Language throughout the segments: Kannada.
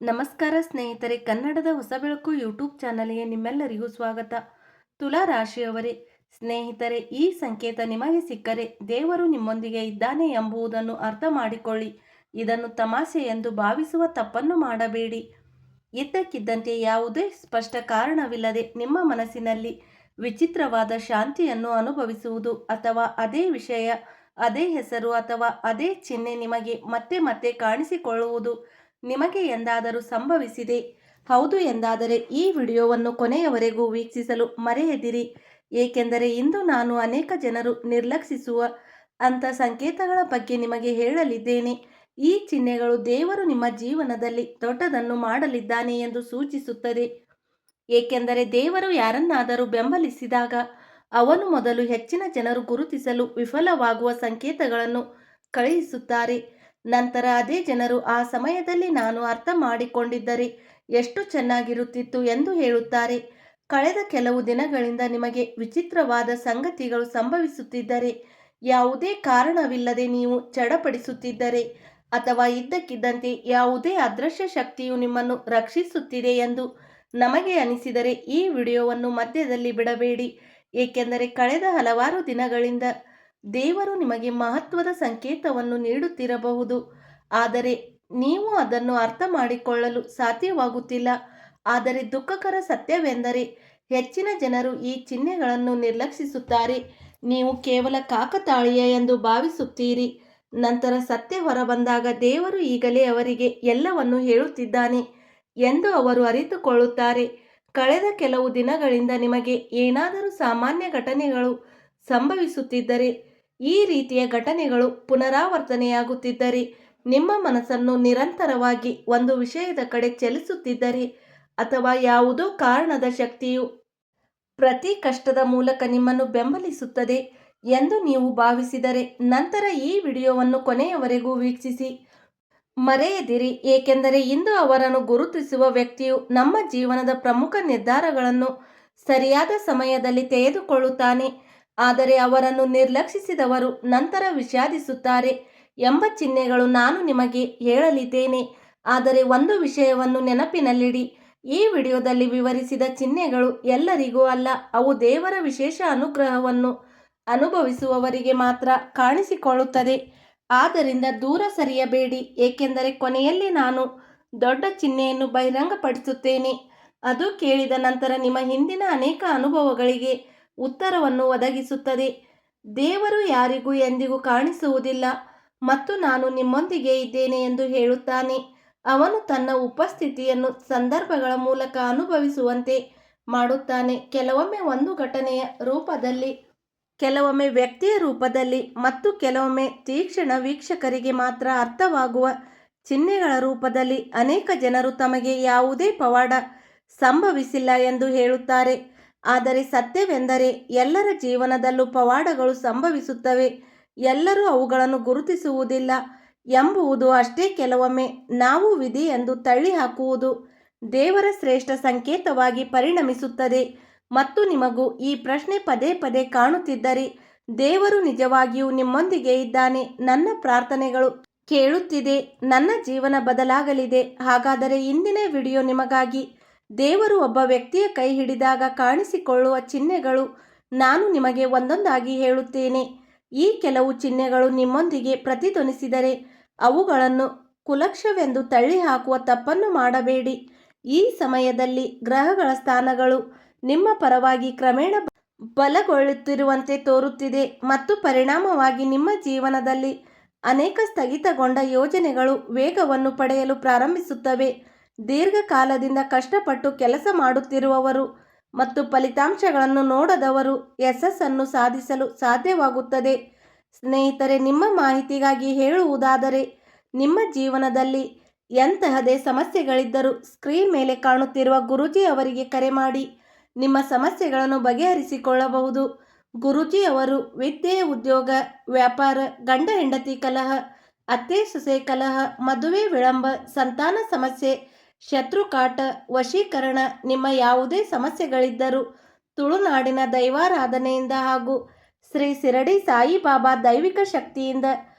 ನಮಸ್ಕಾರ ಸ್ನೇಹಿತರೆ, ಕನ್ನಡದ ಹೊಸ ಬೆಳಕು ಯೂಟ್ಯೂಬ್ ಚಾನಲ್ಗೆ ನಿಮ್ಮೆಲ್ಲರಿಗೂ ಸ್ವಾಗತ. ತುಲಾ ರಾಶಿಯವರೇ, ಸ್ನೇಹಿತರೆ, ಈ ಸಂಕೇತ ನಿಮಗೆ ಸಿಕ್ಕರೆ ದೇವರು ನಿಮ್ಮೊಂದಿಗೆ ಇದ್ದಾನೆ ಎಂಬುದನ್ನು ಅರ್ಥ ಮಾಡಿಕೊಳ್ಳಿ. ಇದನ್ನು ತಮಾಷೆ ಎಂದು ಭಾವಿಸುವ ತಪ್ಪನ್ನು ಮಾಡಬೇಡಿ. ಇದ್ದಕ್ಕಿದ್ದಂತೆ ಯಾವುದೇ ಸ್ಪಷ್ಟ ಕಾರಣವಿಲ್ಲದೆ ನಿಮ್ಮ ಮನಸ್ಸಿನಲ್ಲಿ ವಿಚಿತ್ರವಾದ ಶಾಂತಿಯನ್ನು ಅನುಭವಿಸುವುದು ಅಥವಾ ಅದೇ ವಿಷಯ, ಅದೇ ಹೆಸರು ಅಥವಾ ಅದೇ ಚಿಹ್ನೆ ನಿಮಗೆ ಮತ್ತೆ ಮತ್ತೆ ಕಾಣಿಸಿಕೊಳ್ಳುವುದು ನಿಮಗೆ ಎಂದಾದರೂ ಸಂಭವಿಸಿದೆ? ಹೌದು ಎಂದಾದರೆ ಈ ವಿಡಿಯೋವನ್ನು ಕೊನೆಯವರೆಗೂ ವೀಕ್ಷಿಸಲು ಮರೆಯದಿರಿ. ಏಕೆಂದರೆ ಇಂದು ನಾನು ಅನೇಕ ಜನರು ನಿರ್ಲಕ್ಷಿಸುವ ಅಂಥ ಸಂಕೇತಗಳ ಬಗ್ಗೆ ನಿಮಗೆ ಹೇಳಲಿದ್ದೇನೆ. ಈ ಚಿಹ್ನೆಗಳು ದೇವರು ನಿಮ್ಮ ಜೀವನದಲ್ಲಿ ದೊಡ್ಡದನ್ನು ಮಾಡಲಿದ್ದಾನೆ ಎಂದು ಸೂಚಿಸುತ್ತದೆ. ಏಕೆಂದರೆ ದೇವರು ಯಾರನ್ನಾದರೂ ಬೆಂಬಲಿಸಿದಾಗ ಅವನು ಮೊದಲು ಹೆಚ್ಚಿನ ಜನರು ಗುರುತಿಸಲು ವಿಫಲವಾಗುವ ಸಂಕೇತಗಳನ್ನು ಕಳುಹಿಸುತ್ತಾರೆ. ನಂತರ ಅದೇ ಜನರು ಆ ಸಮಯದಲ್ಲಿ ನಾನು ಅರ್ಥ ಮಾಡಿಕೊಂಡಿದ್ದರೆ ಎಷ್ಟು ಚೆನ್ನಾಗಿರುತ್ತಿತ್ತು ಎಂದು ಹೇಳುತ್ತಾರೆ. ಕಳೆದ ಕೆಲವು ದಿನಗಳಿಂದ ನಿಮಗೆ ವಿಚಿತ್ರವಾದ ಸಂಗತಿಗಳು ಸಂಭವಿಸುತ್ತಿದ್ದರೆ, ಯಾವುದೇ ಕಾರಣವಿಲ್ಲದೆ ನೀವು ಚಡಪಡಿಸುತ್ತಿದ್ದರೆ ಅಥವಾ ಇದ್ದಕ್ಕಿದ್ದಂತೆ ಯಾವುದೇ ಅದೃಶ್ಯ ಶಕ್ತಿಯು ನಿಮ್ಮನ್ನು ರಕ್ಷಿಸುತ್ತಿದೆ ಎಂದು ನಮಗೆ ಅನಿಸಿದರೆ ಈ ವಿಡಿಯೋವನ್ನು ಮಧ್ಯದಲ್ಲಿ ಬಿಡಬೇಡಿ. ಏಕೆಂದರೆ ಕಳೆದ ಹಲವಾರು ದಿನಗಳಿಂದ ದೇವರು ನಿಮಗೆ ಮಹತ್ವದ ಸಂಕೇತವನ್ನು ನೀಡುತ್ತಿರಬಹುದು, ಆದರೆ ನೀವು ಅದನ್ನು ಅರ್ಥ ಮಾಡಿಕೊಳ್ಳಲು ಸಾಧ್ಯವಾಗುತ್ತಿಲ್ಲ. ಆದರೆ ದುಃಖಕರ ಸತ್ಯವೆಂದರೆ ಹೆಚ್ಚಿನ ಜನರು ಈ ಚಿಹ್ನೆಗಳನ್ನು ನಿರ್ಲಕ್ಷಿಸುತ್ತಾರೆ. ನೀವು ಕೇವಲ ಕಾಕತಾಳೀಯ ಎಂದು ಭಾವಿಸುತ್ತೀರಿ. ನಂತರ ಸತ್ಯ ಹೊರಬಂದಾಗ ದೇವರು ಈಗಲೇ ಅವರಿಗೆ ಎಲ್ಲವನ್ನೂ ಹೇಳುತ್ತಿದ್ದಾನೆ ಎಂದು ಅವರು ಅರಿತುಕೊಳ್ಳುತ್ತಾರೆ. ಕಳೆದ ಕೆಲವು ದಿನಗಳಿಂದ ನಿಮಗೆ ಏನಾದರೂ ಸಾಮಾನ್ಯ ಘಟನೆಗಳು ಸಂಭವಿಸುತ್ತಿದ್ದರೆ, ಈ ರೀತಿಯ ಘಟನೆಗಳು ಪುನರಾವರ್ತನೆಯಾಗುತ್ತಿದ್ದರೆ, ನಿಮ್ಮ ಮನಸ್ಸನ್ನು ನಿರಂತರವಾಗಿ ಒಂದು ವಿಷಯದ ಕಡೆ ಚಲಿಸುತ್ತಿದ್ದರೆ, ಅಥವಾ ಯಾವುದೋ ಕಾರಣದ ಶಕ್ತಿಯು ಪ್ರತಿ ಕಷ್ಟದ ಮೂಲಕ ನಿಮ್ಮನ್ನು ಬೆಂಬಲಿಸುತ್ತದೆ ಎಂದು ನೀವು ಭಾವಿಸಿದರೆ, ನಂತರ ಈ ವಿಡಿಯೋವನ್ನು ಕೊನೆಯವರೆಗೂ ವೀಕ್ಷಿಸಿ. ಮರೆಯದಿರಿ, ಏಕೆಂದರೆ ಇಂದು ಅವರನ್ನು ಗುರುತಿಸುವ ವ್ಯಕ್ತಿಯು ನಮ್ಮ ಜೀವನದ ಪ್ರಮುಖ ನಿರ್ಧಾರಗಳನ್ನು ಸರಿಯಾದ ಸಮಯದಲ್ಲಿ ತೆಗೆದುಕೊಳ್ಳುತ್ತಾನೆ. ಆದರೆ ಅವರನ್ನು ನಿರ್ಲಕ್ಷಿಸಿದವರು ನಂತರ ವಿಷಾದಿಸುತ್ತಾರೆ ಎಂಬ ಚಿಹ್ನೆಗಳು ನಾನು ನಿಮಗೆ ಹೇಳಲಿದ್ದೇನೆ. ಆದರೆ ಒಂದು ವಿಷಯವನ್ನು ನೆನಪಿನಲ್ಲಿಡಿ, ಈ ವಿಡಿಯೋದಲ್ಲಿ ವಿವರಿಸಿದ ಚಿಹ್ನೆಗಳು ಎಲ್ಲರಿಗೂ ಅಲ್ಲ. ಅವು ದೇವರ ವಿಶೇಷ ಅನುಗ್ರಹವನ್ನು ಅನುಭವಿಸುವವರಿಗೆ ಮಾತ್ರ ಕಾಣಿಸಿಕೊಳ್ಳುತ್ತದೆ. ಆದ್ದರಿಂದ ದೂರ ಸರಿಯಬೇಡಿ, ಏಕೆಂದರೆ ಕೊನೆಯಲ್ಲಿ ನಾನು ದೊಡ್ಡ ಚಿಹ್ನೆಯನ್ನು ಬಹಿರಂಗಪಡಿಸುತ್ತೇನೆ. ಅದು ಕೇಳಿದ ನಂತರ ನಿಮ್ಮ ಹಿಂದಿನ ಅನೇಕ ಅನುಭವಗಳಿಗೆ ಉತ್ತರವನ್ನು ಒದಗಿಸುತ್ತದೆ. ದೇವರು ಯಾರಿಗೂ ಎಂದಿಗೂ ಕಾಣಿಸುವುದಿಲ್ಲ ಮತ್ತು ನಾನು ನಿಮ್ಮೊಂದಿಗೆ ಇದ್ದೇನೆ ಎಂದು ಹೇಳುತ್ತಾನೆ. ಅವನು ತನ್ನ ಉಪಸ್ಥಿತಿಯನ್ನು ಸಂದರ್ಭಗಳ ಮೂಲಕ ಅನುಭವಿಸುವಂತೆ ಮಾಡುತ್ತಾನೆ, ಕೆಲವೊಮ್ಮೆ ಒಂದು ಘಟನೆಯ ರೂಪದಲ್ಲಿ, ಕೆಲವೊಮ್ಮೆ ವ್ಯಕ್ತಿಯ ರೂಪದಲ್ಲಿ ಮತ್ತು ಕೆಲವೊಮ್ಮೆ ತೀಕ್ಷ್ಣ ವೀಕ್ಷಕರಿಗೆ ಮಾತ್ರ ಅರ್ಥವಾಗುವ ಚಿಹ್ನೆಗಳ ರೂಪದಲ್ಲಿ. ಅನೇಕ ಜನರು ತಮಗೆ ಯಾವುದೇ ಪವಾಡ ಸಂಭವಿಸಿಲ್ಲ ಎಂದು ಹೇಳುತ್ತಾರೆ, ಆದರೆ ಸತ್ಯವೆಂದರೆ ಎಲ್ಲರ ಜೀವನದಲ್ಲೂ ಪವಾಡಗಳು ಸಂಭವಿಸುತ್ತವೆ. ಎಲ್ಲರೂ ಅವುಗಳನ್ನು ಗುರುತಿಸುವುದಿಲ್ಲ ಎಂಬುದು ಅಷ್ಟೇ. ಕೆಲವೊಮ್ಮೆ ನಾವು ವಿಧಿ ಎಂದು ತಳ್ಳಿಹಾಕುವುದು ದೇವರ ಶ್ರೇಷ್ಠ ಸಂಕೇತವಾಗಿ ಪರಿಣಮಿಸುತ್ತದೆ. ಮತ್ತು ನಿಮಗೂ ಈ ಪ್ರಶ್ನೆ ಪದೇ ಪದೇ ಕಾಣುತ್ತಿದ್ದರೆ, ದೇವರು ನಿಜವಾಗಿಯೂ ನಿಮ್ಮೊಂದಿಗೆ ಇದ್ದಾನೆ, ನನ್ನ ಪ್ರಾರ್ಥನೆಗಳು ಕೇಳುತ್ತಿದೆ, ನನ್ನ ಜೀವನ ಬದಲಾಗಲಿದೆ. ಹಾಗಾದರೆ ಇಂದಿನ ವಿಡಿಯೋ ನಿಮಗಾಗಿ. ದೇವರು ಒಬ್ಬ ವ್ಯಕ್ತಿಯ ಕೈ ಹಿಡಿದಾಗ ಕಾಣಿಸಿಕೊಳ್ಳುವ ಚಿಹ್ನೆಗಳು. ನಾನು ನಿಮಗೆ ಒಂದೊಂದಾಗಿ ಹೇಳುತ್ತೇನೆ. ಈ ಕೆಲವು ಚಿಹ್ನೆಗಳು ನಿಮ್ಮೊಂದಿಗೆ ಪ್ರತಿಧ್ವನಿಸಿದರೆ ಅವುಗಳನ್ನು ಕುಲಕ್ಷವೆಂದು ತಳ್ಳಿಹಾಕುವ ತಪ್ಪನ್ನು ಮಾಡಬೇಡಿ. ಈ ಸಮಯದಲ್ಲಿ ಗ್ರಹಗಳ ಸ್ಥಾನಗಳು ನಿಮ್ಮ ಪರವಾಗಿ ಕ್ರಮೇಣ ಬಲಗೊಳ್ಳುತ್ತಿರುವಂತೆ ತೋರುತ್ತಿದೆ ಮತ್ತು ಪರಿಣಾಮವಾಗಿ ನಿಮ್ಮ ಜೀವನದಲ್ಲಿ ಅನೇಕ ಸ್ಥಗಿತಗೊಂಡ ಯೋಜನೆಗಳು ವೇಗವನ್ನು ಪಡೆಯಲು ಪ್ರಾರಂಭಿಸುತ್ತವೆ. ದೀರ್ಘಕಾಲದಿಂದ ಕಷ್ಟಪಟ್ಟು ಕೆಲಸ ಮಾಡುತ್ತಿರುವವರು ಮತ್ತು ಫಲಿತಾಂಶಗಳನ್ನು ನೋಡದವರು ಯಶಸ್ಸನ್ನು ಸಾಧಿಸಲು ಸಾಧ್ಯವಾಗುತ್ತದೆ. ಸ್ನೇಹಿತರೆ, ನಿಮ್ಮ ಮಾಹಿತಿಗಾಗಿ ಹೇಳುವುದಾದರೆ, ನಿಮ್ಮ ಜೀವನದಲ್ಲಿ ಎಂತಹದೇ ಸಮಸ್ಯೆಗಳಿದ್ದರೂ ಸ್ಕ್ರೀನ್ ಮೇಲೆ ಕಾಣುತ್ತಿರುವ ಗುರೂಜಿ ಅವರಿಗೆ ಕರೆ ಮಾಡಿ ನಿಮ್ಮ ಸಮಸ್ಯೆಗಳನ್ನು ಬಗೆಹರಿಸಿಕೊಳ್ಳಬಹುದು. ಗುರೂಜಿ ಅವರು ವಿದ್ಯೆ, ಉದ್ಯೋಗ, ವ್ಯಾಪಾರ, ಗಂಡ ಹೆಂಡತಿ ಕಲಹ, ಅತ್ತೆ ಸೊಸೆ ಕಲಹ, ಮದುವೆ ವಿಳಂಬ, ಸಂತಾನ ಸಮಸ್ಯೆ, ಶತ್ರುಕಾಟ, ವಶೀಕರಣ, ನಿಮ್ಮ ಯಾವುದೇ ಸಮಸ್ಯೆಗಳಿದ್ದರೂ ತುಳುನಾಡಿನ ದೈವಾರಾಧನೆಯಿಂದ ಹಾಗೂ ಶ್ರೀ ಶಿರಡಿ ಸಾಯಿಬಾಬಾ ದೈವಿಕ ಶಕ್ತಿಯಿಂದ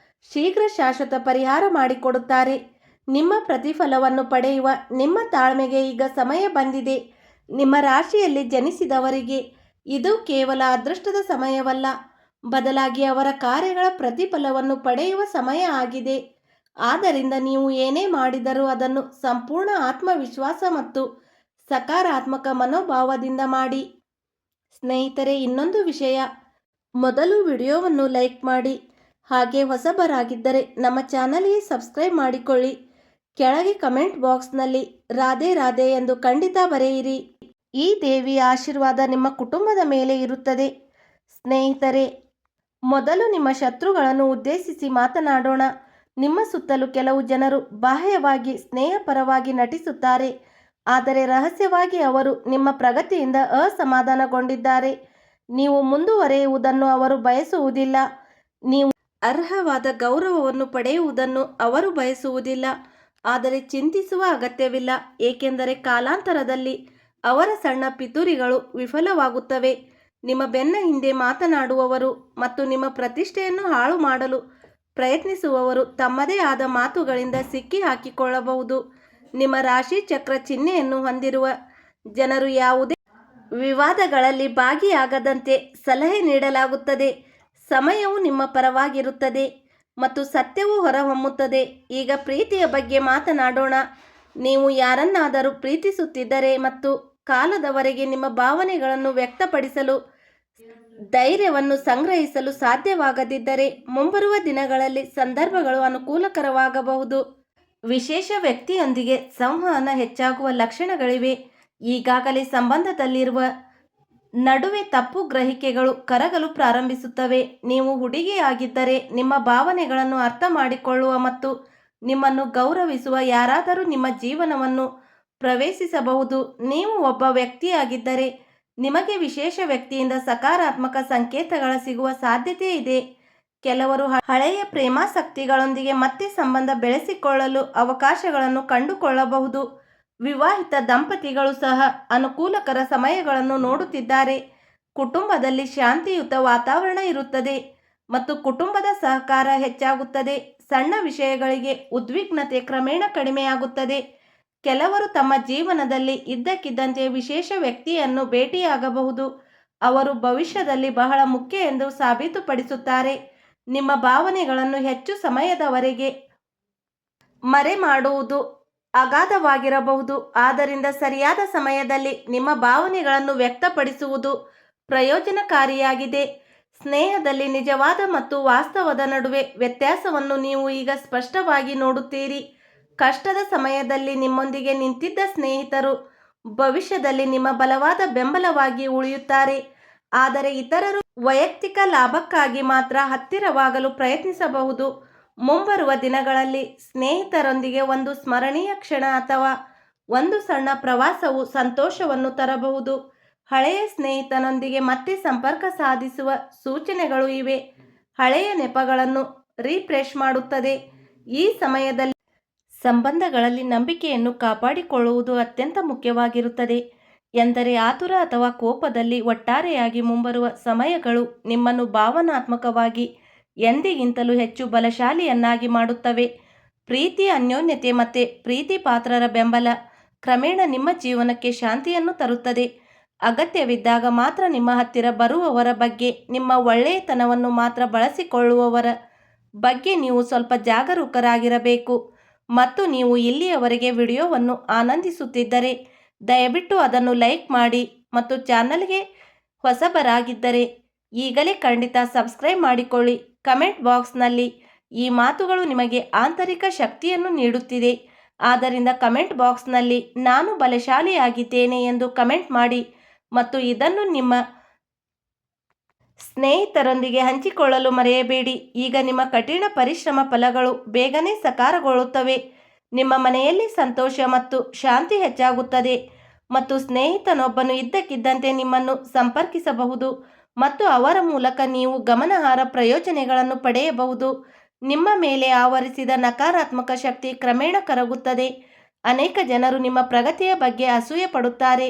ಶೀಘ್ರ ಶಾಶ್ವತ ಪರಿಹಾರ ಮಾಡಿಕೊಡುತ್ತಾರೆ. ನಿಮ್ಮ ಪ್ರತಿಫಲವನ್ನು ಪಡೆಯುವ ನಿಮ್ಮ ತಾಳ್ಮೆಗೆ ಈಗ ಸಮಯ ಬಂದಿದೆ. ನಿಮ್ಮ ರಾಶಿಯಲ್ಲಿ ಜನಿಸಿದವರಿಗೆ ಇದು ಕೇವಲ ಅದೃಷ್ಟದ ಸಮಯವಲ್ಲ, ಬದಲಾಗಿ ಅವರ ಕಾರ್ಯಗಳ ಪ್ರತಿಫಲವನ್ನು ಪಡೆಯುವ ಸಮಯ ಆಗಿದೆ. ಆದ್ದರಿಂದ ನೀವು ಏನೇ ಮಾಡಿದರೂ ಅದನ್ನು ಸಂಪೂರ್ಣ ಆತ್ಮವಿಶ್ವಾಸ ಮತ್ತು ಸಕಾರಾತ್ಮಕ ಮನೋಭಾವದಿಂದ ಮಾಡಿ. ಸ್ನೇಹಿತರೆ, ಇನ್ನೊಂದು ವಿಷಯ, ಮೊದಲು ವಿಡಿಯೋವನ್ನು ಲೈಕ್ ಮಾಡಿ. ಹಾಗೆ ಹೊಸಬರಾಗಿದ್ದರೆ ನಮ್ಮ ಚಾನಲ್ಗೆ ಸಬ್ಸ್ಕ್ರೈಬ್ ಮಾಡಿಕೊಳ್ಳಿ. ಕೆಳಗೆ ಕಮೆಂಟ್ ಬಾಕ್ಸ್ನಲ್ಲಿ ರಾಧೆ ರಾಧೆ ಎಂದು ಖಂಡಿತ ಬರೆಯಿರಿ. ಈ ದೇವಿಯ ಆಶೀರ್ವಾದ ನಿಮ್ಮ ಕುಟುಂಬದ ಮೇಲೆ ಇರುತ್ತದೆ. ಸ್ನೇಹಿತರೆ, ಮೊದಲು ನಿಮ್ಮ ಶತ್ರುಗಳನ್ನು ಉದ್ದೇಶಿಸಿ ಮಾತನಾಡೋಣ. ನಿಮ್ಮ ಸುತ್ತಲೂ ಕೆಲವು ಜನರು ಬಾಹ್ಯವಾಗಿ ಸ್ನೇಹಪರವಾಗಿ ನಟಿಸುತ್ತಾರೆ, ಆದರೆ ರಹಸ್ಯವಾಗಿ ಅವರು ನಿಮ್ಮ ಪ್ರಗತಿಯಿಂದ ಅಸಮಾಧಾನಗೊಂಡಿದ್ದಾರೆ. ನೀವು ಮುಂದುವರಿಯುವುದನ್ನು ಅವರು ಬಯಸುವುದಿಲ್ಲ. ನೀವು ಅರ್ಹವಾದ ಗೌರವವನ್ನು ಪಡೆಯುವುದನ್ನು ಅವರು ಬಯಸುವುದಿಲ್ಲ. ಆದರೆ ಚಿಂತಿಸುವ ಅಗತ್ಯವಿಲ್ಲ, ಏಕೆಂದರೆ ಕಾಲಾಂತರದಲ್ಲಿ ಅವರ ಸಣ್ಣ ಪಿತೂರಿಗಳು ವಿಫಲವಾಗುತ್ತವೆ. ನಿಮ್ಮ ಬೆನ್ನ ಹಿಂದೆ ಮಾತನಾಡುವವರು ಮತ್ತು ನಿಮ್ಮ ಪ್ರತಿಷ್ಠೆಯನ್ನು ಹಾಳು ಮಾಡಲು ಪ್ರಯತ್ನಿಸುವವರು ತಮ್ಮದೇ ಆದ ಮಾತುಗಳಿಂದ ಸಿಕ್ಕಿ ಹಾಕಿಕೊಳ್ಳಬಹುದು. ನಿಮ್ಮ ರಾಶಿ ಚಕ್ರ ಚಿಹ್ನೆಯನ್ನು ಹೊಂದಿರುವ ಜನರು ಯಾವುದೇ ವಿವಾದಗಳಲ್ಲಿ ಭಾಗಿಯಾಗದಂತೆ ಸಲಹೆ ನೀಡಲಾಗುತ್ತದೆ. ಸಮಯವು ನಿಮ್ಮ ಪರವಾಗಿರುತ್ತದೆ ಮತ್ತು ಸತ್ಯವು ಹೊರಹೊಮ್ಮುತ್ತದೆ. ಈಗ ಪ್ರೀತಿಯ ಬಗ್ಗೆ ಮಾತನಾಡೋಣ. ನೀವು ಯಾರನ್ನಾದರೂ ಪ್ರೀತಿಸುತ್ತಿದ್ದರೆ ಮತ್ತು ಕಾಲದವರೆಗೆ ನಿಮ್ಮ ಭಾವನೆಗಳನ್ನು ವ್ಯಕ್ತಪಡಿಸಲು ಧೈರ್ಯವನ್ನು ಸಂಗ್ರಹಿಸಲು ಸಾಧ್ಯವಾಗದಿದ್ದರೆ, ಮುಂಬರುವ ದಿನಗಳಲ್ಲಿ ಸಂದರ್ಭಗಳು ಅನುಕೂಲಕರವಾಗಬಹುದು. ವಿಶೇಷ ವ್ಯಕ್ತಿಯೊಂದಿಗೆ ಸಂವಹನ ಹೆಚ್ಚಾಗುವ ಲಕ್ಷಣಗಳಿವೆ. ಈಗಾಗಲೇ ಸಂಬಂಧದಲ್ಲಿರುವ ನಡುವೆ ತಪ್ಪು ಗ್ರಹಿಕೆಗಳು ಕರಗಲು ಪ್ರಾರಂಭಿಸುತ್ತವೆ. ನೀವು ಹುಡುಗಿಯಾಗಿದ್ದರೆ ನಿಮ್ಮ ಭಾವನೆಗಳನ್ನು ಅರ್ಥ ಮಾಡಿಕೊಳ್ಳುವ ಮತ್ತು ನಿಮ್ಮನ್ನು ಗೌರವಿಸುವ ಯಾರಾದರೂ ನಿಮ್ಮ ಜೀವನವನ್ನು ಪ್ರವೇಶಿಸಬಹುದು. ನೀವು ಒಬ್ಬ ವ್ಯಕ್ತಿಯಾಗಿದ್ದರೆ ನಿಮಗೆ ವಿಶೇಷ ವ್ಯಕ್ತಿಯಿಂದ ಸಕಾರಾತ್ಮಕ ಸಂಕೇತಗಳ ಸಿಗುವ ಸಾಧ್ಯತೆ ಇದೆ. ಕೆಲವರು ಹಳೆಯ ಪ್ರೇಮಾಸಕ್ತಿಗಳೊಂದಿಗೆ ಮತ್ತೆ ಸಂಬಂಧ ಬೆಳೆಸಿಕೊಳ್ಳಲು ಅವಕಾಶಗಳನ್ನು ಕಂಡುಕೊಳ್ಳಬಹುದು. ವಿವಾಹಿತ ದಂಪತಿಗಳು ಸಹ ಅನುಕೂಲಕರ ಸಮಯಗಳನ್ನು ನೋಡುತ್ತಿದ್ದಾರೆ. ಕುಟುಂಬದಲ್ಲಿ ಶಾಂತಿಯುತ ವಾತಾವರಣ ಇರುತ್ತದೆ ಮತ್ತು ಕುಟುಂಬದ ಸಹಕಾರ ಹೆಚ್ಚಾಗುತ್ತದೆ. ಸಣ್ಣ ವಿಷಯಗಳಿಗೆ ಉದ್ವಿಗ್ನತೆ ಕ್ರಮೇಣ ಕಡಿಮೆಯಾಗುತ್ತದೆ. ಕೆಲವರು ತಮ್ಮ ಜೀವನದಲ್ಲಿ ಇದ್ದಕ್ಕಿದ್ದಂತೆ ವಿಶೇಷ ವ್ಯಕ್ತಿಯನ್ನು ಭೇಟಿಯಾಗಬಹುದು. ಅವರು ಭವಿಷ್ಯದಲ್ಲಿ ಬಹಳ ಮುಖ್ಯ ಎಂದು ಸಾಬೀತುಪಡಿಸುತ್ತಾರೆ. ನಿಮ್ಮ ಭಾವನೆಗಳನ್ನು ಹೆಚ್ಚು ಸಮಯದವರೆಗೆ ಮರೆಮಾಡುವುದು ಅಗಾಧವಾಗಿರಬಹುದು. ಆದ್ದರಿಂದ ಸರಿಯಾದ ಸಮಯದಲ್ಲಿ ನಿಮ್ಮ ಭಾವನೆಗಳನ್ನು ವ್ಯಕ್ತಪಡಿಸುವುದು ಪ್ರಯೋಜನಕಾರಿಯಾಗಿದೆ. ಸ್ನೇಹದಲ್ಲಿ ನಿಜವಾದ ಮತ್ತು ವಾಸ್ತವದ ನಡುವೆ ವ್ಯತ್ಯಾಸವನ್ನು ನೀವು ಈಗ ಸ್ಪಷ್ಟವಾಗಿ ನೋಡುತ್ತೀರಿ. ಕಷ್ಟದ ಸಮಯದಲ್ಲಿ ನಿಮ್ಮೊಂದಿಗೆ ನಿಂತಿದ್ದ ಸ್ನೇಹಿತರು ಭವಿಷ್ಯದಲ್ಲಿ ನಿಮ್ಮ ಬಲವಾದ ಬೆಂಬಲವಾಗಿ ಉಳಿಯುತ್ತಾರೆ. ಆದರೆ ಇತರರು ವೈಯಕ್ತಿಕ ಲಾಭಕ್ಕಾಗಿ ಮಾತ್ರ ಹತ್ತಿರವಾಗಲು ಪ್ರಯತ್ನಿಸಬಹುದು. ಮುಂಬರುವ ದಿನಗಳಲ್ಲಿ ಸ್ನೇಹಿತರೊಂದಿಗೆ ಒಂದು ಸ್ಮರಣೀಯ ಕ್ಷಣ ಅಥವಾ ಒಂದು ಸಣ್ಣ ಪ್ರವಾಸವು ಸಂತೋಷವನ್ನು ತರಬಹುದು. ಹಳೆಯ ಸ್ನೇಹಿತನೊಂದಿಗೆ ಮತ್ತೆ ಸಂಪರ್ಕ ಸಾಧಿಸುವ ಸೂಚನೆಗಳು ಇವೆ. ಹಳೆಯ ನೆಪಗಳನ್ನು ರಿಫ್ರೆಶ್ ಮಾಡುತ್ತದೆ. ಈ ಸಮಯದಲ್ಲಿ ಸಂಬಂಧಗಳಲ್ಲಿ ನಂಬಿಕೆಯನ್ನು ಕಾಪಾಡಿಕೊಳ್ಳುವುದು ಅತ್ಯಂತ ಮುಖ್ಯವಾಗಿರುತ್ತದೆ. ಎಂದರೆ ಆತುರ ಅಥವಾ ಕೋಪದಲ್ಲಿ ಒಟ್ಟಾರೆಯಾಗಿ ಮುಂಬರುವ ಸಮಯಗಳು ನಿಮ್ಮನ್ನು ಭಾವನಾತ್ಮಕವಾಗಿ ಎಂದಿಗಿಂತಲೂ ಹೆಚ್ಚು ಬಲಶಾಲಿಯನ್ನಾಗಿ ಮಾಡುತ್ತವೆ. ಪ್ರೀತಿ, ಅನ್ಯೋನ್ಯತೆ ಮತ್ತು ಪ್ರೀತಿ ಪಾತ್ರರ ಬೆಂಬಲ ಕ್ರಮೇಣ ನಿಮ್ಮ ಜೀವನಕ್ಕೆ ಶಾಂತಿಯನ್ನು ತರುತ್ತದೆ. ಅಗತ್ಯವಿದ್ದಾಗ ಮಾತ್ರ ನಿಮ್ಮ ಹತ್ತಿರ ಬರುವವರ ಬಗ್ಗೆ, ನಿಮ್ಮ ಒಳ್ಳೆಯತನವನ್ನು ಮಾತ್ರ ಬಳಸಿಕೊಳ್ಳುವವರ ಬಗ್ಗೆ ನೀವು ಸ್ವಲ್ಪ ಜಾಗರೂಕರಾಗಿರಬೇಕು. ಮತ್ತು ನೀವು ಇಲ್ಲಿಯವರೆಗೆ ವಿಡಿಯೋವನ್ನು ಆನಂದಿಸುತ್ತಿದ್ದರೆ ದಯವಿಟ್ಟು ಅದನ್ನು ಲೈಕ್ ಮಾಡಿ ಮತ್ತು ಚಾನಲ್ಗೆ ಹೊಸಬರಾಗಿದ್ದರೆ ಈಗಲೇ ಖಂಡಿತ ಸಬ್ಸ್ಕ್ರೈಬ್ ಮಾಡಿಕೊಳ್ಳಿ. ಕಮೆಂಟ್ ಬಾಕ್ಸ್ನಲ್ಲಿ ಈ ಮಾತುಗಳು ನಿಮಗೆ ಆಂತರಿಕ ಶಕ್ತಿಯನ್ನು ನೀಡುತ್ತಿದೆ. ಆದ್ದರಿಂದ ಕಮೆಂಟ್ ಬಾಕ್ಸ್ನಲ್ಲಿ ನಾನು ಬಲಶಾಲಿಯಾಗಿದ್ದೇನೆ ಎಂದು ಕಮೆಂಟ್ ಮಾಡಿ ಮತ್ತು ಇದನ್ನು ನಿಮ್ಮ ಸ್ನೇಹಿತರೊಂದಿಗೆ ಹಂಚಿಕೊಳ್ಳಲು ಮರೆಯಬೇಡಿ. ಈಗ ನಿಮ್ಮ ಕಠಿಣ ಪರಿಶ್ರಮ ಫಲಗಳು ಬೇಗನೆ ಸಾಕಾರಗೊಳ್ಳುತ್ತವೆ. ನಿಮ್ಮ ಮನೆಯಲ್ಲಿ ಸಂತೋಷ ಮತ್ತು ಶಾಂತಿ ಹೆಚ್ಚಾಗುತ್ತದೆ ಮತ್ತು ಸ್ನೇಹಿತನೊಬ್ಬನು ಇದ್ದಕ್ಕಿದ್ದಂತೆ ನಿಮ್ಮನ್ನು ಸಂಪರ್ಕಿಸಬಹುದು ಮತ್ತು ಅವರ ಮೂಲಕ ನೀವು ಗಮನಾರ್ಹ ಪ್ರಯೋಜನಗಳನ್ನು ಪಡೆಯಬಹುದು. ನಿಮ್ಮ ಮೇಲೆ ಆವರಿಸಿದ ನಕಾರಾತ್ಮಕ ಶಕ್ತಿ ಕ್ರಮೇಣ ಕರಗುತ್ತದೆ. ಅನೇಕ ಜನರು ನಿಮ್ಮ ಪ್ರಗತಿಯ ಬಗ್ಗೆ ಅಸೂಯೆ ಪಡುತ್ತಾರೆ,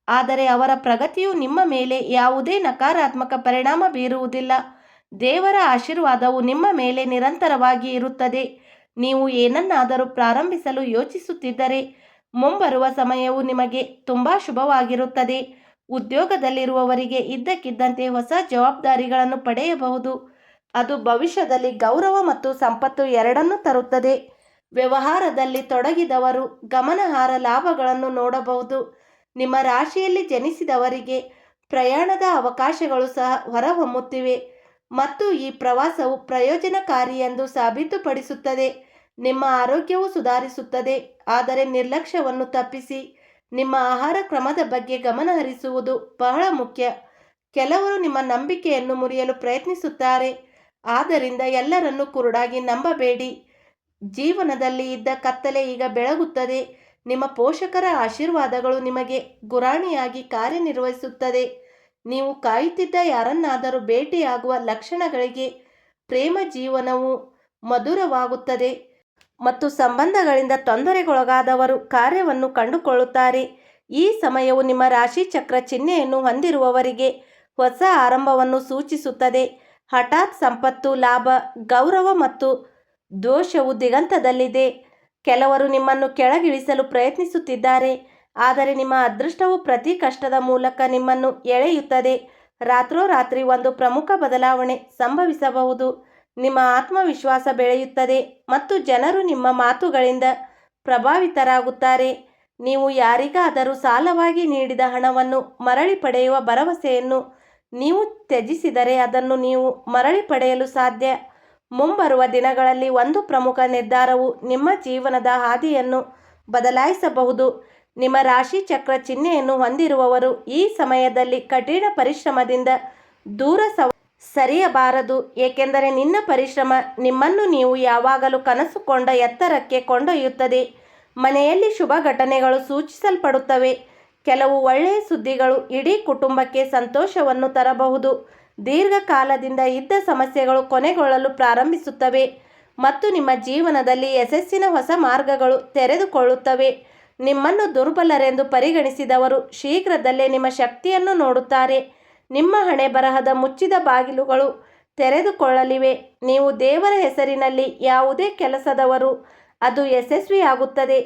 ಆದರೆ ಅವರ ಪ್ರಗತಿಯು ನಿಮ್ಮ ಮೇಲೆ ಯಾವುದೇ ನಕಾರಾತ್ಮಕ ಪರಿಣಾಮ ಬೀರುವುದಿಲ್ಲ. ದೇವರ ಆಶೀರ್ವಾದವು ನಿಮ್ಮ ಮೇಲೆ ನಿರಂತರವಾಗಿ ಇರುತ್ತದೆ. ನೀವು ಏನನ್ನಾದರೂ ಪ್ರಾರಂಭಿಸಲು ಯೋಚಿಸುತ್ತಿದ್ದರೆ ಮುಂಬರುವ ಸಮಯವು ನಿಮಗೆ ತುಂಬ ಶುಭವಾಗಿರುತ್ತದೆ. ಉದ್ಯೋಗದಲ್ಲಿರುವವರಿಗೆ ಇದ್ದಕ್ಕಿದ್ದಂತೆ ಹೊಸ ಜವಾಬ್ದಾರಿಗಳನ್ನು ಪಡೆಯಬಹುದು. ಅದು ಭವಿಷ್ಯದಲ್ಲಿ ಗೌರವ ಮತ್ತು ಸಂಪತ್ತು ಎರಡನ್ನೂ ತರುತ್ತದೆ. ವ್ಯವಹಾರದಲ್ಲಿ ತೊಡಗಿದವರು ಗಮನಾರ್ಹ ಲಾಭಗಳನ್ನು ನೋಡಬಹುದು. ನಿಮ್ಮ ರಾಶಿಯಲ್ಲಿ ಜನಿಸಿದವರಿಗೆ ಪ್ರಯಾಣದ ಅವಕಾಶಗಳು ಸಹ ಹೊರಹೊಮ್ಮುತ್ತಿವೆ ಮತ್ತು ಈ ಪ್ರವಾಸವು ಪ್ರಯೋಜನಕಾರಿ ಎಂದು ಸಾಬೀತುಪಡಿಸುತ್ತದೆ. ನಿಮ್ಮ ಆರೋಗ್ಯವು ಸುಧಾರಿಸುತ್ತದೆ, ಆದರೆ ನಿರ್ಲಕ್ಷ್ಯವನ್ನು ತಪ್ಪಿಸಿ ನಿಮ್ಮ ಆಹಾರ ಕ್ರಮದ ಬಗ್ಗೆ ಗಮನ ಹರಿಸುವುದು ಬಹಳ ಮುಖ್ಯ. ಕೆಲವರು ನಿಮ್ಮ ನಂಬಿಕೆಯನ್ನು ಮುರಿಯಲು ಪ್ರಯತ್ನಿಸುತ್ತಾರೆ, ಆದ್ದರಿಂದ ಎಲ್ಲರನ್ನೂ ಕುರುಡಾಗಿ ನಂಬಬೇಡಿ. ಜೀವನದಲ್ಲಿ ಇದ್ದ ಕತ್ತಲೆ ಈಗ ಬೆಳಗುತ್ತದೆ. ನಿಮ್ಮ ಪೋಷಕರ ಆಶೀರ್ವಾದಗಳು ನಿಮಗೆ ಗುರಾಣಿಯಾಗಿ ಕಾರ್ಯನಿರ್ವಹಿಸುತ್ತದೆ. ನೀವು ಕಾಯುತ್ತಿದ್ದ ಯಾರನ್ನಾದರೂ ಭೇಟಿಯಾಗುವ ಲಕ್ಷಣಗಳಿಗೆ ಪ್ರೇಮ ಜೀವನವು ಮಧುರವಾಗುತ್ತದೆ ಮತ್ತು ಸಂಬಂಧಗಳಿಂದ ತೊಂದರೆಗೊಳಗಾದವರು ಕಾರ್ಯವನ್ನು ಕಂಡುಕೊಳ್ಳುತ್ತಾರೆ. ಈ ಸಮಯವು ನಿಮ್ಮ ರಾಶಿ ಚಕ್ರ ಚಿಹ್ನೆಯನ್ನು ಹೊಂದಿರುವವರಿಗೆ ಹೊಸ ಆರಂಭವನ್ನು ಸೂಚಿಸುತ್ತದೆ. ಹಠಾತ್ ಸಂಪತ್ತು, ಲಾಭ, ಗೌರವ ಮತ್ತು ದೋಷವು ದಿಗಂತದಲ್ಲಿದೆ. ಕೆಲವರು ನಿಮ್ಮನ್ನು ಕೆಳಗಿಳಿಸಲು ಪ್ರಯತ್ನಿಸುತ್ತಿದ್ದಾರೆ, ಆದರೆ ನಿಮ್ಮ ಅದೃಷ್ಟವು ಪ್ರತಿ ಕಷ್ಟದ ಮೂಲಕ ನಿಮ್ಮನ್ನು ಎಳೆಯುತ್ತದೆ. ರಾತ್ರೋರಾತ್ರಿ ಒಂದು ಪ್ರಮುಖ ಬದಲಾವಣೆ ಸಂಭವಿಸಬಹುದು. ನಿಮ್ಮ ಆತ್ಮವಿಶ್ವಾಸ ಬೆಳೆಯುತ್ತದೆ ಮತ್ತು ಜನರು ನಿಮ್ಮ ಮಾತುಗಳಿಂದ ಪ್ರಭಾವಿತರಾಗುತ್ತಾರೆ. ನೀವು ಯಾರಿಗಾದರೂ ಸಾಲವಾಗಿ ನೀಡಿದ ಹಣವನ್ನು ಮರಳಿ ಪಡೆಯುವ ಭರವಸೆಯನ್ನು ನೀವು ತ್ಯಜಿಸಿದರೆ ಅದನ್ನು ನೀವು ಮರಳಿ ಪಡೆಯಲು ಸಾಧ್ಯ. ಮುಂಬರುವ ದಿನಗಳಲ್ಲಿ ಒಂದು ಪ್ರಮುಖ ನಿರ್ಧಾರವು ನಿಮ್ಮ ಜೀವನದ ಹಾದಿಯನ್ನು ಬದಲಾಯಿಸಬಹುದು. ನಿಮ್ಮ ರಾಶಿ ಚಕ್ರ ಚಿಹ್ನೆಯನ್ನು ಹೊಂದಿರುವವರು ಈ ಸಮಯದಲ್ಲಿ ಕಠಿಣ ಪರಿಶ್ರಮದಿಂದ ದೂರ ಸರಿಯಬಾರದು, ಏಕೆಂದರೆ ನಿನ್ನ ಪರಿಶ್ರಮ ನಿಮ್ಮನ್ನು ನೀವು ಯಾವಾಗಲೂ ಕನಸುಕೊಂಡ ಎತ್ತರಕ್ಕೆ ಕೊಂಡೊಯ್ಯುತ್ತದೆ. ಮನೆಯಲ್ಲಿ ಶುಭ ಘಟನೆಗಳು ಸೂಚಿಸಲ್ಪಡುತ್ತವೆ. ಕೆಲವು ಒಳ್ಳೆಯ ಸುದ್ದಿಗಳು ಇಡೀ ಕುಟುಂಬಕ್ಕೆ ಸಂತೋಷವನ್ನು ತರಬಹುದು. ದೀರ್ಘಕಾಲದಿಂದ ಇದ್ದ ಸಮಸ್ಯೆಗಳು ಕೊನೆಗೊಳ್ಳಲು ಪ್ರಾರಂಭಿಸುತ್ತವೆ ಮತ್ತು ನಿಮ್ಮ ಜೀವನದಲ್ಲಿ ಯಶಸ್ಸಿನ ಹೊಸ ಮಾರ್ಗಗಳು ತೆರೆದುಕೊಳ್ಳುತ್ತವೆ. ನಿಮ್ಮನ್ನು ದುರ್ಬಲರೆಂದು ಪರಿಗಣಿಸಿದವರು ಶೀಘ್ರದಲ್ಲೇ ನಿಮ್ಮ ಶಕ್ತಿಯನ್ನು ನೋಡುತ್ತಾರೆ. ನಿಮ್ಮ ಹಣೆಬರಹದ ಮುಚ್ಚಿದ ಬಾಗಿಲುಗಳು ತೆರೆದುಕೊಳ್ಳಲಿವೆ. ನೀವು ದೇವರ ಹೆಸರಿನಲ್ಲಿ ಯಾವುದೇ ಕೆಲಸದವರು ಅದು ಯಶಸ್ವಿಯಾಗುತ್ತದೆ.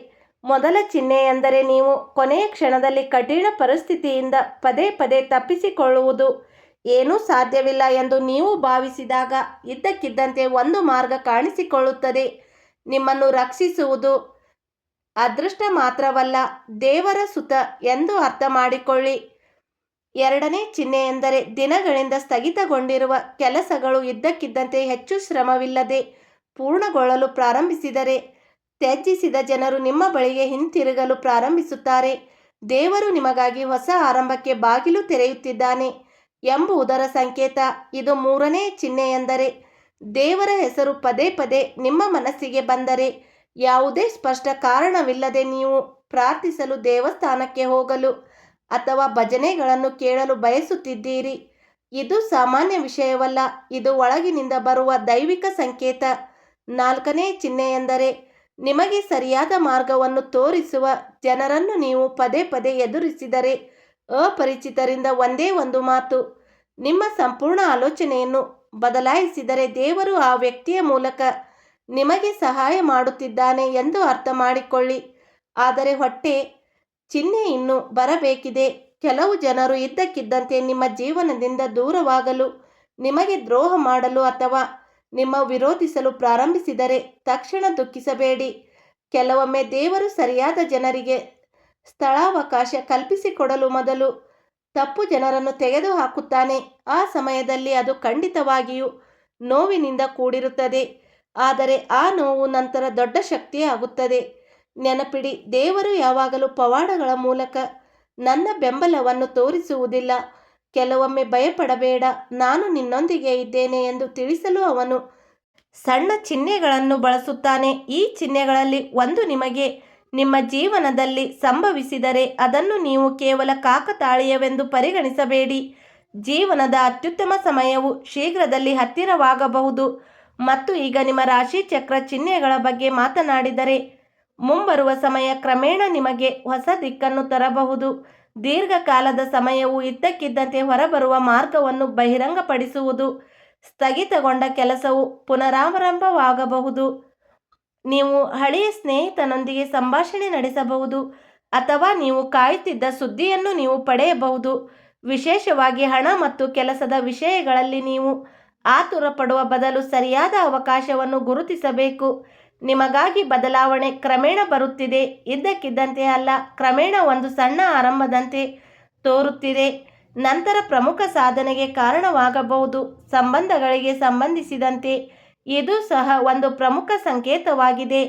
ಮೊದಲ ಚಿಹ್ನೆ ಎಂದರೆ ನೀವು ಕೊನೆಯ ಕ್ಷಣದಲ್ಲಿ ಕಠಿಣ ಪರಿಸ್ಥಿತಿಯಿಂದ ಪದೇ ಪದೇ ತಪ್ಪಿಸಿಕೊಳ್ಳುವುದು. ಏನೂ ಸಾಧ್ಯವಿಲ್ಲ ಎಂದು ನೀವು ಭಾವಿಸಿದಾಗ ಇದ್ದಕ್ಕಿದ್ದಂತೆ ಒಂದು ಮಾರ್ಗ ಕಾಣಿಸಿಕೊಳ್ಳುತ್ತದೆ. ನಿಮ್ಮನ್ನು ರಕ್ಷಿಸುವುದು ಅದೃಷ್ಟ ಮಾತ್ರವಲ್ಲ, ದೇವರ ಸುತ ಎಂದು ಅರ್ಥ ಮಾಡಿಕೊಳ್ಳಿ. ಎರಡನೇ ಚಿಹ್ನೆ ಎಂದರೆ ದಿನಗಳಿಂದ ಸ್ಥಗಿತಗೊಂಡಿರುವ ಕೆಲಸಗಳು ಇದ್ದಕ್ಕಿದ್ದಂತೆ ಹೆಚ್ಚು ಶ್ರಮವಿಲ್ಲದೆ ಪೂರ್ಣಗೊಳ್ಳಲು ಪ್ರಾರಂಭಿಸಿದರೆ ತ್ಯಜಿಸಿದ ಜನರು ನಿಮ್ಮ ಬಳಿಗೆ ಹಿಂತಿರುಗಲು ಪ್ರಾರಂಭಿಸುತ್ತಾರೆ. ದೇವರು ನಿಮಗಾಗಿ ಹೊಸ ಆರಂಭಕ್ಕೆ ಬಾಗಿಲು ತೆರೆಯುತ್ತಿದ್ದಾನೆ ಎಂಬುದರ ಸಂಕೇತ. ಇದು ಮೂರನೇ ಚಿಹ್ನೆ ಎಂದರೆ ದೇವರ ಹೆಸರು ಪದೇ ಪದೇ ನಿಮ್ಮ ಮನಸ್ಸಿಗೆ ಬಂದರೆ ಯಾವುದೇ ಸ್ಪಷ್ಟ ಕಾರಣವಿಲ್ಲದೆ ನೀವು ಪ್ರಾರ್ಥಿಸಲು ದೇವಸ್ಥಾನಕ್ಕೆ ಹೋಗಲು ಅಥವಾ ಭಜನೆಗಳನ್ನು ಕೇಳಲು ಬಯಸುತ್ತಿದ್ದೀರಿ. ಇದು ಸಾಮಾನ್ಯ ವಿಷಯವಲ್ಲ, ಇದು ಒಳಗಿನಿಂದ ಬರುವ ದೈವಿಕ ಸಂಕೇತ. ನಾಲ್ಕನೇ ಚಿಹ್ನೆ ಎಂದರೆ ನಿಮಗೆ ಸರಿಯಾದ ಮಾರ್ಗವನ್ನು ತೋರಿಸುವ ಜನರನ್ನು ನೀವು ಪದೇ ಪದೇ ಎದುರಿಸಿದರೆ ಅಪರಿಚಿತರಿಂದ ಒಂದೇ ಒಂದು ಮಾತು ನಿಮ್ಮ ಸಂಪೂರ್ಣ ಆಲೋಚನೆಯನ್ನು ಬದಲಾಯಿಸಿದರೆ ದೇವರು ಆ ವ್ಯಕ್ತಿಯ ಮೂಲಕ ನಿಮಗೆ ಸಹಾಯ ಮಾಡುತ್ತಿದ್ದಾನೆ ಎಂದು ಅರ್ಥ ಮಾಡಿಕೊಳ್ಳಿ. ಆದರೆ ಹೊಟ್ಟೆ ಚಿಹ್ನೆ ಇನ್ನೂ ಬರಬೇಕಿದೆ. ಕೆಲವು ಜನರು ಇದ್ದಕ್ಕಿದ್ದಂತೆ ನಿಮ್ಮ ಜೀವನದಿಂದ ದೂರವಾಗಲು, ನಿಮಗೆ ದ್ರೋಹ ಮಾಡಲು ಅಥವಾ ನಿಮ್ಮ ವಿರೋಧಿಸಲು ಪ್ರಾರಂಭಿಸಿದರೆ ತಕ್ಷಣ ದುಃಖಿಸಬೇಡಿ. ಕೆಲವೊಮ್ಮೆ ದೇವರು ಸರಿಯಾದ ಜನರಿಗೆ ಸ್ಥಳಾವಕಾಶ ಕಲ್ಪಿಸಿಕೊಡಲು ಮೊದಲು ತಪ್ಪು ಜನರನ್ನು ತೆಗೆದುಹಾಕುತ್ತಾನೆ. ಆ ಸಮಯದಲ್ಲಿ ಅದು ಖಂಡಿತವಾಗಿಯೂ ನೋವಿನಿಂದ ಕೂಡಿರುತ್ತದೆ, ಆದರೆ ಆ ನೋವು ನಂತರ ದೊಡ್ಡ ಶಕ್ತಿಯಾಗುತ್ತದೆ. ನೆನಪಿಡಿ, ದೇವರು ಯಾವಾಗಲೂ ಪವಾಡಗಳ ಮೂಲಕ ನನ್ನ ಬೆಂಬಲವನ್ನು ತೋರಿಸುವುದಿಲ್ಲ. ಕೆಲವೊಮ್ಮೆ ಭಯಪಡಬೇಡ, ನಾನು ನಿನ್ನೊಂದಿಗೆ ಇದ್ದೇನೆ ಎಂದು ತಿಳಿಸಲು ಅವನು ಸಣ್ಣ ಚಿಹ್ನೆಗಳನ್ನು ಬಳಸುತ್ತಾನೆ. ಈ ಚಿಹ್ನೆಗಳಲ್ಲಿ ಒಂದು ನಿಮಗೆ ನಿಮ್ಮ ಜೀವನದಲ್ಲಿ ಸಂಭವಿಸಿದರೆ ಅದನ್ನು ನೀವು ಕೇವಲ ಕಾಕತಾಳೀಯವೆಂದು ಪರಿಗಣಿಸಬೇಡಿ. ಜೀವನದ ಅತ್ಯುತ್ತಮ ಸಮಯವು ಶೀಘ್ರದಲ್ಲಿ ಹತ್ತಿರವಾಗಬಹುದು. ಮತ್ತು ಈಗ ನಿಮ್ಮ ರಾಶಿ ಚಕ್ರ ಚಿಹ್ನೆಗಳ ಬಗ್ಗೆ ಮಾತನಾಡಿದರೆ ಮುಂಬರುವ ಸಮಯ ಕ್ರಮೇಣ ನಿಮಗೆ ಹೊಸ ದಿಕ್ಕನ್ನು ತರಬಹುದು. ದೀರ್ಘಕಾಲದ ಸಮಯವು ಇದ್ದಕ್ಕಿದ್ದಂತೆ ಹೊರಬರುವ ಮಾರ್ಗವನ್ನು ಬಹಿರಂಗಪಡಿಸುವುದು. ಸ್ಥಗಿತಗೊಂಡ ಕೆಲಸವು ಪುನರಾರಂಭವಾಗಬಹುದು. ನೀವು ಹಳೆಯ ಸ್ನೇಹಿತನೊಂದಿಗೆ ಸಂಭಾಷಣೆ ನಡೆಸಬಹುದು ಅಥವಾ ನೀವು ಕಾಯುತ್ತಿದ್ದ ಸುದ್ದಿಯನ್ನು ನೀವು ಪಡೆಯಬಹುದು. ವಿಶೇಷವಾಗಿ ಹಣ ಮತ್ತು ಕೆಲಸದ ವಿಷಯಗಳಲ್ಲಿ ನೀವು ಆತುರ ಪಡುವ ಬದಲು ಸರಿಯಾದ ಅವಕಾಶವನ್ನು ಗುರುತಿಸಬೇಕು. ನಿಮಗಾಗಿ ಬದಲಾವಣೆ ಕ್ರಮೇಣ ಬರುತ್ತಿದೆ, ಇದ್ದಕ್ಕಿದ್ದಂತೆ ಅಲ್ಲ. ಕ್ರಮೇಣ ಒಂದು ಸಣ್ಣ ಆರಂಭದಂತೆ ತೋರುತ್ತಿದೆ, ನಂತರ ಪ್ರಮುಖ ಸಾಧನೆಗೆ ಕಾರಣವಾಗಬಹುದು. ಸಂಬಂಧಗಳಿಗೆ ಸಂಬಂಧಿಸಿದಂತೆ ಇದು ಸಹ ಒಂದು ಪ್ರಮುಖ ಸಂಕೇತವಾಗಿದೆ.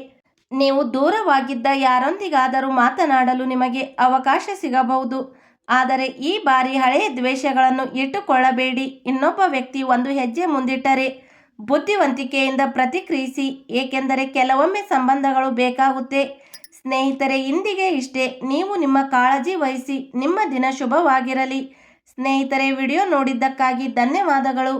ನೀವು ದೂರವಾಗಿದ್ದ ಯಾರೊಂದಿಗಾದರೂ ಮಾತನಾಡಲು ನಿಮಗೆ ಅವಕಾಶ ಸಿಗಬಹುದು. ಆದರೆ ಈ ಬಾರಿ ಹಳೆಯ ದ್ವೇಷಗಳನ್ನು ಇಟ್ಟುಕೊಳ್ಳಬೇಡಿ. ಇನ್ನೊಬ್ಬ ವ್ಯಕ್ತಿ ಒಂದು ಹೆಜ್ಜೆ ಮುಂದಿಟ್ಟರೆ ಬುದ್ಧಿವಂತಿಕೆಯಿಂದ ಪ್ರತಿಕ್ರಿಯಿಸಿ, ಏಕೆಂದರೆ ಕೆಲವೊಮ್ಮೆ ಸಂಬಂಧಗಳು ಬೇಕಾಗುತ್ತೆ. ಸ್ನೇಹಿತರೆ, ಇಂದಿಗೆ ಇಷ್ಟೇ. ನೀವು ನಿಮ್ಮ ಕಾಳಜಿ ವಹಿಸಿ. ನಿಮ್ಮ ದಿನ ಶುಭವಾಗಿರಲಿ. ಸ್ನೇಹಿತರೆ, ವಿಡಿಯೋ ನೋಡಿದ್ದಕ್ಕಾಗಿ ಧನ್ಯವಾದಗಳು.